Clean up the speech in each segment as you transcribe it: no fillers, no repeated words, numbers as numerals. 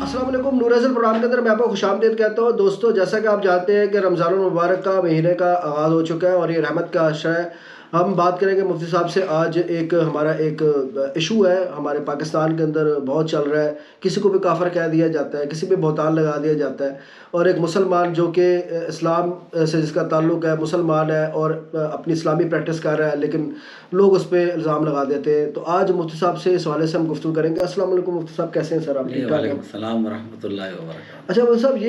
السلام علیکم، نور ازل پروگرام کے اندر میں آپ کو خوش آمدید کہتا ہوں دوستو۔ جیسا کہ آپ جانتے ہیں کہ رمضان المبارک کا مہینے کا آغاز ہو چکا ہے اور یہ رحمت کا عشرہ ہے۔ ہم بات کریں گے مفتی صاحب سے۔ آج ہمارا ایک ایشو ہے ہمارے پاکستان کے اندر بہت چل رہا ہے، کسی کو بھی کافر کہہ دیا جاتا ہے، کسی پہ بہتان لگا دیا جاتا ہے، اور ایک مسلمان جو کہ اسلام سے جس کا تعلق ہے، مسلمان ہے اور اپنی اسلامی پریکٹس کر رہا ہے، لیکن لوگ اس پہ الزام لگا دیتے ہیں۔ تو آج مفتی صاحب سے اس حوالے سے ہم گفتگو کریں گے۔ السلام علیکم مفتی صاحب، کیسے ہیں سر آپ؟ جی ٹھیک ٹھاک ہیں؟ وعلیکم السلام ورحمۃ اللہ وبرکاتہ۔ اچھا مفتی صاحب،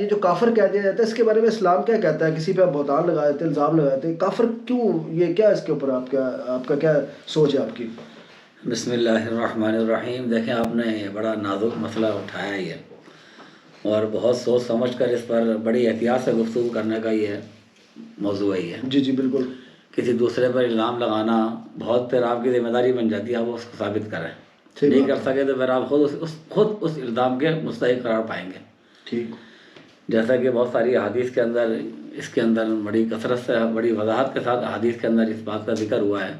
یہ جو کافر کہہ دیا جاتا ہے، اس کے بارے میں اسلام کیا کہتا ہے؟ کسی پہ آپ بہتان لگا دیتے ہیں، الزام لگا دیتے ہیں، کافر کیوں؟ یہ کیا اس کے اوپر آپ کا کیا سوچ ہے آپ کی؟ بسم اللہ الرحمن الرحیم۔ دیکھیں، آپ نے بڑا نازک مسئلہ اٹھایا ہی ہے اور بہت سوچ سمجھ کر اس پر بڑی احتیاط سے گفتگو کرنے کا یہ موضوع ہی ہے۔ جی بالکل۔ کسی دوسرے پر الزام لگانا بہت پھر آپ کی ذمہ داری بن جاتی ہے، آپ اس کو ثابت کریں۔ نہیں کر سکے تو پھر آپ خود اس الزام کے مستحق قرار پائیں گے۔ ٹھیک۔ جیسا کہ بہت ساری احادیث کے اندر اس کے اندر بڑی کثرت سے بڑی وضاحت کے ساتھ احادیث کے اندر اس بات کا ذکر ہوا ہے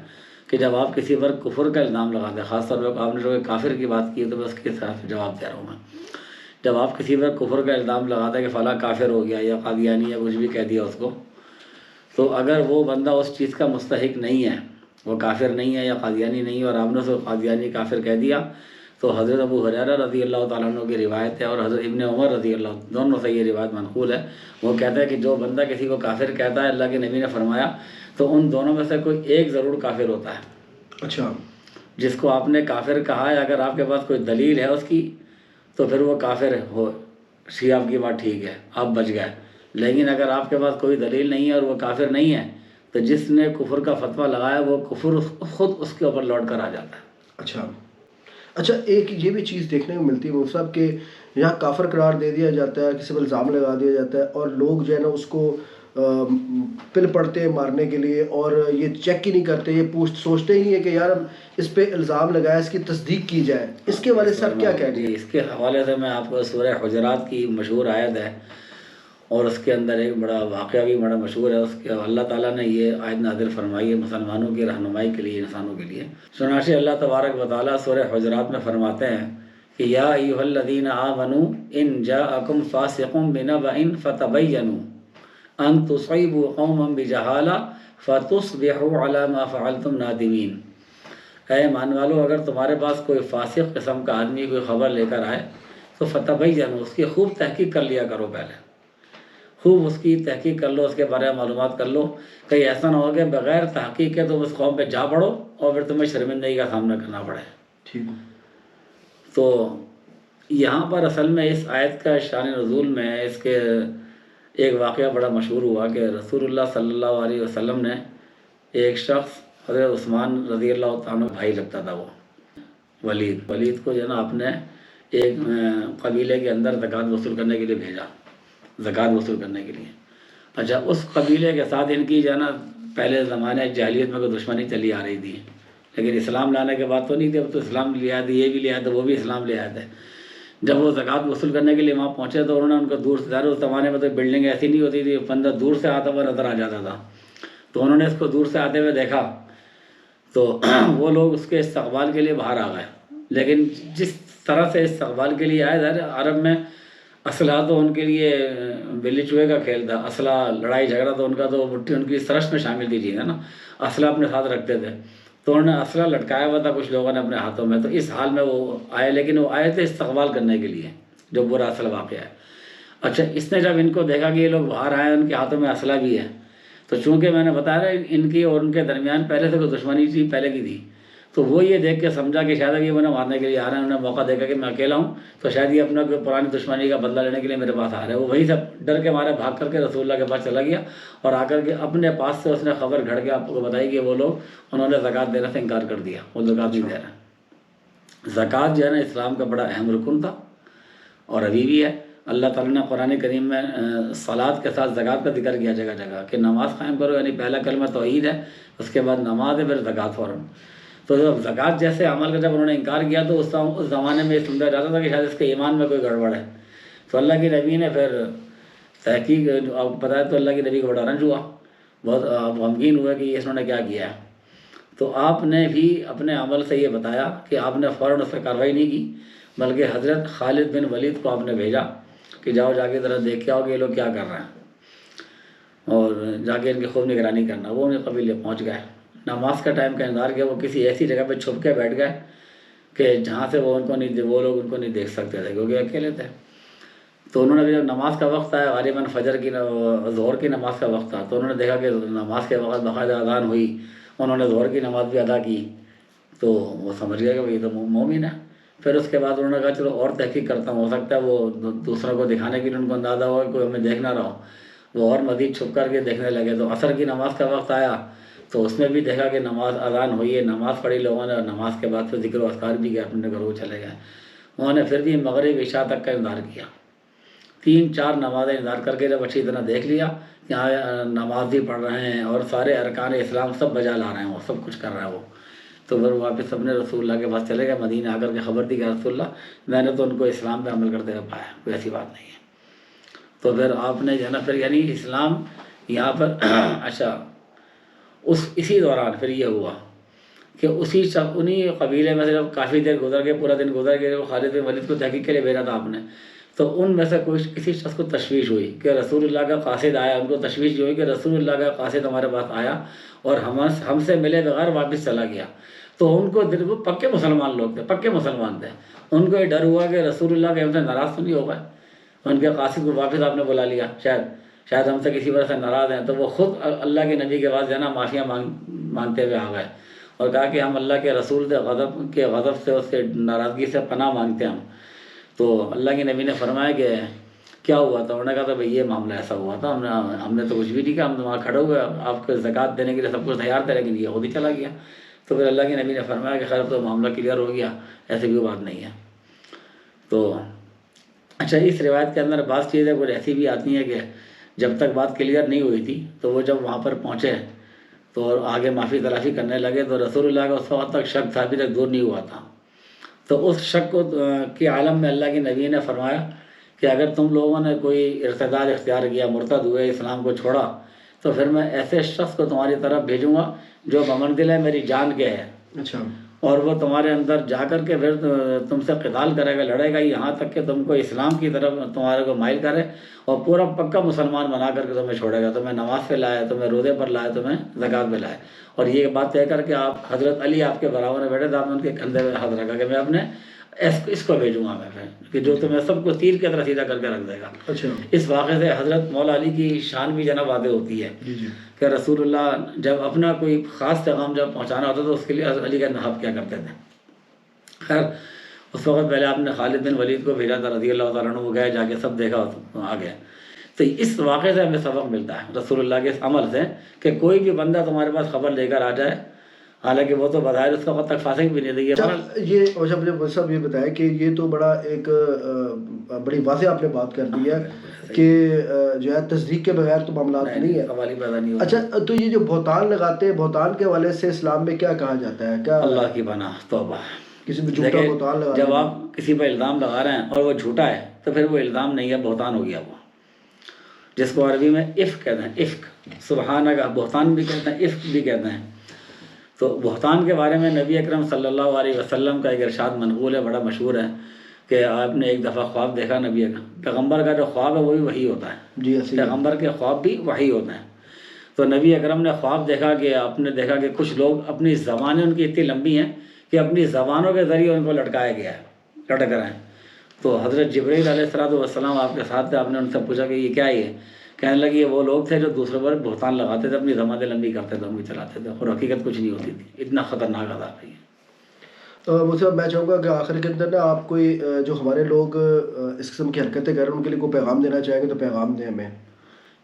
کہ جب آپ کسی پر کفر کا الزام لگاتے ہیں، خاص طور پر آپ نے جو کافر کی بات کی تو میں اس کے ساتھ جواب دے رہا ہوں۔ میں جب آپ کسی پر کفر کا الزام لگاتے ہیں کہ فلاں کافر ہو گیا یا قادیانی یا کچھ بھی کہہ دیا اس کو، تو اگر وہ بندہ اس چیز کا مستحق نہیں ہے، وہ کافر نہیں ہے یا قادیانی نہیں ہے، اور آپ نے اس کو قادیانی کافر کہہ دیا، تو حضرت ابو ہریرہ رضی اللہ تعالیٰ عنہ کی روایت ہے اور حضرت ابن عمر رضی اللہ دونوں سے یہ روایت منقول ہے، وہ کہتا ہے کہ جو بندہ کسی کو کافر کہتا ہے، اللہ کے نبی نے فرمایا، تو ان دونوں میں سے کوئی ایک ضرور کافر ہوتا ہے۔ اچھا۔ جس کو آپ نے کافر کہا ہے، اگر آپ کے پاس کوئی دلیل ہے اس کی تو پھر وہ کافر ہو، آپ کی بات ٹھیک ہے، آپ بچ گئے۔ لیکن اگر آپ کے پاس کوئی دلیل نہیں ہے اور وہ کافر نہیں ہے، تو جس نے کفر کا فتویٰ لگایا وہ کفر خود اس کے اوپر لوٹ کر آ جاتا ہے۔ اچھا، ایک یہ بھی چیز دیکھنے کو ملتی ہے مفتی صاحب کہ یہاں کافر قرار دے دیا جاتا ہے، کسی پر الزام لگا دیا جاتا ہے، اور لوگ جو ہے نا اس کو پل پڑتے ہیں مارنے کے لیے، اور یہ چیک ہی نہیں کرتے، یہ سوچتے ہی نہیں ہے کہ یار اس پہ الزام لگایا، اس کی تصدیق کی جائے۔ اس کے بارے سے آپ کیا کہتے ہیں؟ جی، اس کے حوالے سے میں آپ کو سورہ حجرات کی مشہور آیت ہے اور اس کے اندر ایک بڑا واقعہ بھی بڑا مشہور ہے۔ اس کے اللہ تعالیٰ نے یہ آیت نازل فرمائی ہے مسلمانوں کی رہنمائی کے لیے، انسانوں کے لیے۔ چنانچہ اللہ تبارک و تعالیٰ سورہ حجرات میں فرماتے ہیں کہ یا ایھا الذین آمنوا ان جاءکم فاسق بنبأ فتبینوا ان تصیبوا قوما بجہالہ فتصبحوا علی ما فعلتم نادمین۔ اے ایمان والو، اگر تمہارے پاس کوئی فاسق قسم کا آدمی کوئی خبر لے کر آئے تو فتبینوا، اس کی خوب تحقیق کر لیا کرو، پہلے خوب اس کی تحقیق کر لو، اس کے بارے میں معلومات کر لو، کہیں ایسا نہ ہو کہ بغیر تحقیق کے تم اس قوم پہ جا پڑو اور پھر تمہیں شرمندگی کا سامنا کرنا پڑے۔ ٹھیک۔ تو یہاں پر اصل میں اس آیت کا شان نزول میں اس کے ایک واقعہ بڑا مشہور ہوا کہ رسول اللہ صلی اللہ علیہ وسلم نے ایک شخص حضرت عثمان رضی اللہ تعالیٰ بھائی لگتا تھا، وہ ولید کو جو ہے نا اپنے ایک قبیلے کے اندر زکوٰۃ وصول کرنے کے لیے بھیجا، زکوٰۃ وصول کرنے کے لیے۔ اچھا، اس قبیلے کے ساتھ ان کی جو ہے نا پہلے زمانے جاہلیت میں کوئی دشمنی چلی آ رہی تھی، لیکن اسلام لانے کے بعد تو نہیں تھی، اب تو اسلام لے آئے تھے، یہ بھی لے آئے تھے، وہ بھی اسلام لے آئے تھے۔ جب وہ زکوٰۃ وصول کرنے کے لیے وہاں پہنچے تو انہوں نے ان کو دور سے، اس زمانے میں تو بلڈنگ ایسی نہیں ہوتی تھی، بندہ دور سے آتا ہوا نظر آ جاتا تھا، تو انہوں نے اس کو دور سے آتے ہوئے دیکھا تو وہ لوگ اس کے استقبال کے لیے باہر آ گئے۔ لیکن جس طرح سے استقبال کے لیے آئے، ظاہر عرب میں اسلحہ تو ان کے لیے بلی چوہے کا کھیل تھا، اسلحہ لڑائی جھگڑا تو ان کا تو مٹھی ان کی سرش میں شامل تھی چیز ہے نا، اسلحہ اپنے ساتھ رکھتے تھے، تو انہوں نے اسلحہ لٹکایا ہوا تھا کچھ لوگوں نے اپنے ہاتھوں میں، تو اس حال میں وہ آئے، لیکن وہ آئے تھے استقبال کرنے کے لیے، جو برا اصل واقعہ ہے۔ اچھا، اس نے جب ان کو دیکھا کہ یہ لوگ باہر آئے، ان کے ہاتھوں میں اسلحہ بھی ہے، تو چونکہ میں نے بتایا ان کی اور ان کے درمیان پہلے سے کوئی دشمنی تھی، پہلے کی تھی، تو وہ یہ دیکھ کے سمجھا کہ شاید یہ انہیں مارنے کے لیے آ رہے ہیں، انہوں نے موقع دیکھا کہ میں اکیلا ہوں، تو شاید یہ اپنا کوئی پرانی دشمنی کا بدلہ لینے کے لیے میرے پاس آ رہے ہیں۔ وہ وہیں سے ڈر کے مارے بھاگ کر کے رسول اللہ کے پاس چلا گیا اور آ کر کے اپنے پاس سے اس نے خبر گھڑ کے آپ کو بتائی کہ وہ لوگ انہوں نے زکوٰۃ دینے سے انکار کر دیا، وہ زکوٰۃ نہیں دے رہے۔ زکوٰۃ جو ہے نا اسلام کا بڑا اہم رکن تھا اور ابھی بھی ہے۔ اللہ تعالیٰ نے قرآن کریم میں صلاۃ کے ساتھ زکوٰۃ کا ذکر کیا جگہ جگہ کہ نماز قائم کرو، یعنی پہلا کلمہ توحید ہے، اس کے بعد نماز ہے، پھر زکوٰۃ فوراً۔ تو جب زکوٰۃ جیسے عمل کا جب انہوں نے انکار کیا تو اس زمانے میں یہ سمجھا جاتا تھا کہ شاید اس کے ایمان میں کوئی گڑبڑ ہے، تو اللہ کے نبی نے پھر تحقیق آپ بتایا تو اللہ کے نبی کو بڑا رنج ہوا، بہت غمگین ہوا کہ انہوں نے کیا کیا ہے، تو آپ نے بھی اپنے عمل سے یہ بتایا کہ آپ نے فوراً اس پہ کارروائی نہیں کی، بلکہ حضرت خالد بن ولید کو آپ نے بھیجا کہ جاؤ جا کے ذرا دیکھ کے آؤ کہ یہ لوگ کیا کر رہے ہیں، اور جا کے ان کی خوب نگرانی کرنا۔ وہ ان قبیلے پہنچ گئے، نماز کا ٹائم کا انتظار کیا، وہ کسی ایسی جگہ پہ چھپ کے بیٹھ گئے کہ جہاں سے وہ لوگ ان کو نہیں دیکھ سکتے تھے کیونکہ اکیلے تھے۔ تو انہوں نے جب نماز کا وقت آیا، غالباً فجر کی ظہر کی نماز کا وقت تھا، تو انہوں نے دیکھا کہ نماز کے وقت باقاعدہ اذان ہوئی، انہوں نے ظہر کی نماز بھی ادا کی، تو وہ سمجھ گیا کہ یہ تو مومن ہے۔ پھر اس کے بعد انہوں نے کہا چلو اور تحقیق کرتا ہوں، ہو سکتا ہے وہ دوسروں کو دکھانے کے لیے ان کو اندازہ ہوا کہ کوئی ہمیں دیکھ نہ رہا ہو، وہ اور مزید چھپ کر کے دیکھنے لگے۔ تو عصر کی نماز کا وقت آیا تو اس میں بھی دیکھا کہ نماز اذان ہوئی ہے، نماز پڑھی لوگوں نے، اور نماز کے بعد پھر ذکر و اذکار بھی کیا، اپنے گھروں چلے گئے۔ انہوں نے پھر بھی مغرب عشاء تک کا انتظار کیا، 3-4 نمازیں انتظار کر کے جب اچھی طرح دیکھ لیا کہ ہاں نماز بھی پڑھ رہے ہیں اور سارے ارکان اسلام سب بجا لا رہے ہیں، وہ سب کچھ کر رہا ہے وہ، تو پھر واپس اپنے رسول اللہ کے پاس چلے گئے، مدینہ آ کر کے خبر دی کہ رسول اللہ میں نے تو ان کو اسلام پہ عمل کرتے ہوئے پایا، کوئی ایسی بات نہیں ہے۔ تو پھر آپ نے جو ہے نا پھر یعنی اسلام یہاں پر اچھا اسی دوران پھر یہ ہوا کہ انہی قبیلے میں سے جب کافی دیر گزر گئے، پورا دن گزر گئے، وہ خالد بن ولید کو تحقیق کے لیے بھیجا تھا آپ نے، تو ان میں سے کسی شخص کو تشویش ہوئی کہ رسول اللہ کا قاصد آیا، ان کو تشویش یہ ہوئی کہ رسول اللہ کا قاصد ہمارے پاس آیا اور ہم سے ملے بغیر واپس چلا گیا۔ تو ان کو وہ پکے مسلمان لوگ تھے، پکے مسلمان تھے، ان کو یہ ڈر ہوا کہ رسول اللہ کے ہم سے ناراض تو نہیں ہو گئے، ان کے قاصد کو واپس آپ نے بلا لیا، شاید ہم سے کسی وجہ سے ناراض ہیں، تو وہ خود اللہ کے نبی کے پاس جو ہے نا معافیاں مانگتے ہوئے آ گئے اور کہا کہ ہم اللہ کے رسول سے غضب سے، اس کے ناراضگی سے پناہ مانگتے ہیں ہم۔ تو اللہ کے نبی نے فرمایا کہ کیا ہوا تھا؟ انہوں نے کہا تھا بھئی یہ معاملہ ایسا ہوا تھا، ہم نے تو کچھ بھی نہیں کہا، ہم وہاں کھڑے ہوئے آپ کو زکوٰۃ دینے کے لیے سب کچھ تیار تھے، لیکن یہ خود ہی چلا گیا۔ تو پھر اللہ کے نبی نے فرمایا کہ خیر تو معاملہ کلیئر ہو گیا، ایسی کوئی بات نہیں ہے۔ تو اچھا اس روایت کے اندر بعض چیزیں کچھ ایسی بھی آتی ہیں کہ جب تک بات کلیئر نہیں ہوئی تھی تو وہ جب وہاں پر پہنچے تو آگے معافی تلافی کرنے لگے، تو رسول اللہ کا اس وقت تک شک تھا، ابھی تک دور نہیں ہوا تھا۔ تو اس شک کے عالم میں اللہ کے نبی نے فرمایا کہ اگر تم لوگوں نے کوئی ارتداد اختیار کیا، مرتد ہوئے، اسلام کو چھوڑا، تو پھر میں ایسے شخص کو تمہاری طرف بھیجوں گا جو بمنزل ہے میری جان کے ہے، اچھا، اور وہ تمہارے اندر جا کر کے پھر تم سے قتال کرے گا، لڑے گا، یہاں تک کہ تم کو اسلام کی طرف تمہارے کو مائل کرے اور پورا پکا مسلمان بنا کر کے تمہیں چھوڑے گا، تمہیں نماز پہ لائے، تمہیں روزے پر لائے، تمہیں زکوٰۃ پہ لائے۔ اور یہ بات طے کر کے آپ حضرت علی آپ کے برابر میں بیٹھے تھے، آپ نے ان کے کندھے پہ ہاتھ رکھا کہ میں اپنے اس کو بھیجوں گا میں کہ جو تمہیں سب کو تیر کی طرح سیدھا کر کے رکھ دے گا۔ اچھا، اس واقعے سے حضرت مولا علی کی شان بھی جناب واضح ہوتی ہے جی جی، کہ رسول اللہ جب اپنا کوئی خاص پیغام جب پہنچانا ہوتا تو اس کے لیے حضرت علی کا انتخاب کیا کرتے تھے۔ خیر اس وقت پہلے آپ نے خالد بن ولید کو بھیجا تھا رضی اللہ تعالیٰ عنہ، وہ گئے جا کے سب دیکھا آ گئے۔ تو اس واقعے سے ہمیں سبق ملتا ہے رسول اللہ کے اس عمل سے کہ کوئی بھی بندہ تمہارے پاس خبر لے کر آ جائے، حالانکہ وہ تو بظاہر اس وقت تک فاسق بھی نہیں تھی، یہ صاحب یہ بتایا کہ یہ تو بڑا ایک بڑی واضح آپ نے بات کر دی ہے کہ جو ہے تصدیق کے بغیر تو معاملات نہیں ہے۔ قوالی پیدا نہیں ہوتی۔ اچھا، تو یہ جو بہتان لگاتے ہیں، بہتان کے حوالے سے اسلام میں کیا کہا جاتا ہے؟ کیا اللہ کی پناہ، توبہ۔ کسی پہ جھوٹا بہتان لگا جب آپ کسی پہ الزام لگا رہے ہیں اور وہ جھوٹا ہے تو پھر وہ الزام نہیں ہے، بہتان ہو گیا وہ، جس کو عربی میں افک کہتے ہیں، افک، سبحانہ کا بہتان بھی کہتے ہیں، افک بھی کہتے ہیں۔ تو بہتان کے بارے میں نبی اکرم صلی اللہ علیہ وسلم کا ایک ارشاد منقول ہے، بڑا مشہور ہے کہ آپ نے ایک دفعہ خواب دیکھا نبی اکرم، پیغمبر کا جو خواب ہے وہ بھی وحی ہوتا ہے، جی ایسے پیغمبر کے خواب بھی وحی ہوتے ہیں۔ تو نبی اکرم نے خواب دیکھا کہ آپ نے دیکھا کہ کچھ لوگ اپنی زبانیں ان کی اتنی لمبی ہیں کہ اپنی زبانوں کے ذریعے ان کو لٹکایا گیا ہے، لٹک رہے ہیں۔ تو حضرت جبرائیل علیہ السلام آپ کے ساتھ تھے، آپ نے ان سے پوچھا کہ یہ کیا ہے؟ یہ کہنے لگے یہ وہ لوگ تھے جو دوسروں پر بہتان لگاتے تھے، اپنی زبانیں لمبی کرتے تھے، ان کو چلاتے تھے، اور حقیقت کچھ نہیں ہوتی تھی، اتنا خطرناک عذاب ہے یہ۔ مجھے میں چاہوں گا کہ آخر کے اندر نا آپ کوئی جو ہمارے لوگ اس قسم کی حرکتیں کر رہے ہیں ان کے لیے کوئی پیغام دینا چاہیں گے تو پیغام دیں ہمیں۔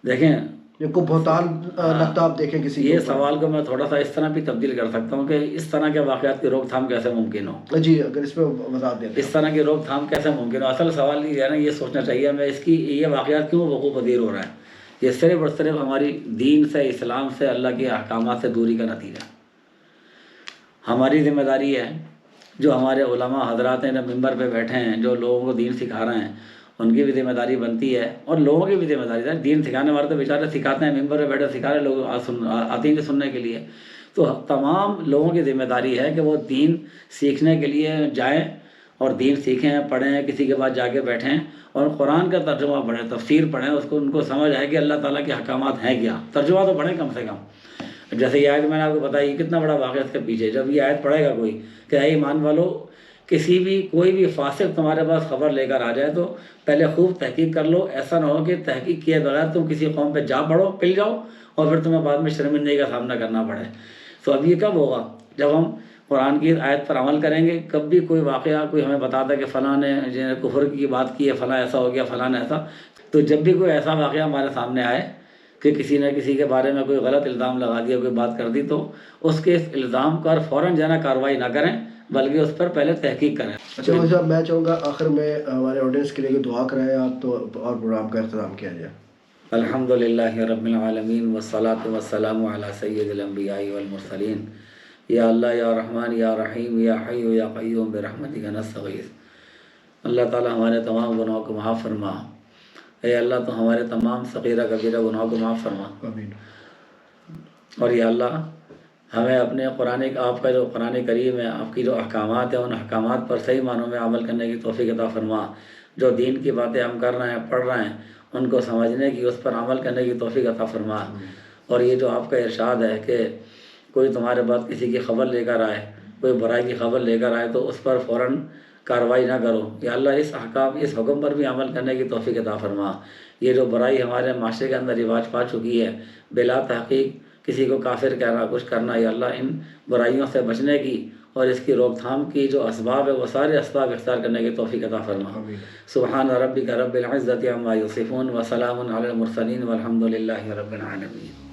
دیکھیں یہ کو بہتان لگتا آپ دیکھیں کسی یہ سوال کو میں تھوڑا سا اس طرح بھی تبدیل کر سکتا ہوں کہ اس طرح کے واقعات کی روک تھام کیسے ممکن ہو؟ جی اگر اس پہ وضاحت دیں۔ اس طرح کی روک تھام کیسے ممکن ہو؟ اصل سوال یہ ہے نا، یہ سوچنا چاہیے ہمیں اس کی یہ واقعات کیوں وقوع پذیر ہو رہا ہے؟ یہ صرف اور صرف ہماری دین سے، اسلام سے، اللہ کے احکامات سے دوری کا نتیجہ۔ ہماری ذمہ داری ہے، جو ہمارے علماء حضرات ہیں ممبر پہ بیٹھے ہیں، جو لوگوں کو دین سکھا رہے ہیں، ان کی بھی ذمہ داری بنتی ہے اور لوگوں کی بھی ذمہ داری ہے۔ دین سکھانے والے تو بیچارے سکھاتے ہیں، ممبر پہ بیٹھے سکھا رہے، لوگ آتے ہیں سننے کے لیے۔ تو تمام لوگوں کی ذمہ داری ہے کہ وہ دین سیکھنے کے لیے جائیں اور دین سیکھیں، پڑھیں، کسی کے بعد جا کے بیٹھیں اور قرآن کا ترجمہ پڑھیں، تفسیر پڑھیں، اس کو ان کو سمجھ آئے کہ اللہ تعالیٰ کے احکامات ہیں کیا، ترجمہ تو پڑھیں کم سے کم۔ جیسے یہ آیت میں نے آپ کو بتائی، کتنا بڑا واقعہ اس کے پیچھے، جب یہ آیت پڑھے گا کوئی کہ اے ایمان والو، کوئی بھی فاسق تمہارے پاس خبر لے کر آ جائے تو پہلے خوب تحقیق کر لو، ایسا نہ ہو کہ تحقیق کیے بغیر تم کسی قوم پہ جا پڑو، پل جاؤ اور پھر تمہیں بعد میں شرمندگی کا سامنا کرنا پڑے۔ تو اب یہ کب ہوگا؟ جب ہم قرآن کی آیت پر عمل کریں گے۔ کب بھی کوئی واقعہ کوئی ہمیں بتاتا ہے کہ فلاں نے کفر کی بات کی ہے، فلاں ایسا ہو گیا، فلاں نے ایسا، تو جب بھی کوئی ایسا واقعہ ہمارے سامنے آئے کہ کسی نے کسی کے بارے میں کوئی غلط الزام لگا دیا، کوئی بات کر دی، تو اس کے اس الزام پر فوراً کارروائی نہ کریں بلکہ اس پر پہلے تحقیق کریں۔ اچھا مفتی صاحب، میں چاہوں گا آخر میں ہمارے آڈینس کے لیے کہ دعا کرائیں آپ تو اور پروگرام کا اختتام کیا جائے۔ الحمد للہ رب العالمین والصلاة والسلام علی سید الانبیاء والمرسلین، یا اللہ یا رحمان یا رحیم یا حی یا قیوم برحمتک نستغیث۔ اللہ تعالی ہمارے تمام گناہوں کو معاف فرما۔ اے اللہ تو ہمارے تمام صغیرہ کبیرہ گناہوں کو معاف فرما۔ آمین۔ اور یا اللہ ہمیں اپنے آپ کا جو قرآن کریم ہے، آپ کی جو احکامات ہیں، ان احکامات پر صحیح معنوں میں عمل کرنے کی توفیق عطا فرما۔ جو دین کی باتیں ہم کر رہے ہیں، پڑھ رہے ہیں، ان کو سمجھنے کی، اس پر عمل کرنے کی توفیق عطا فرما۔ اور یہ جو آپ کا ارشاد ہے کہ کوئی تمہارے بعد کسی کی خبر لے کر آئے، کوئی برائی کی خبر لے کر آئے تو اس پر فوراً کارروائی نہ کرو، یا اللہ اس حکم پر بھی عمل کرنے کی توفیق عطا فرما۔ یہ جو برائی ہمارے معاشرے کے اندر رواج پا چکی ہے، بلا تحقیق کسی کو کافر کہنا، کچھ کرنا، یا اللہ ان برائیوں سے بچنے کی اور اس کی روک تھام کی جو اسباب ہے وہ سارے اسباب اختیار کرنے کی توفیق عطا فرما۔ سبحان ربک رب العزت عما یصفون وسلام علی المرسلین والحمد للہ رب العالمین۔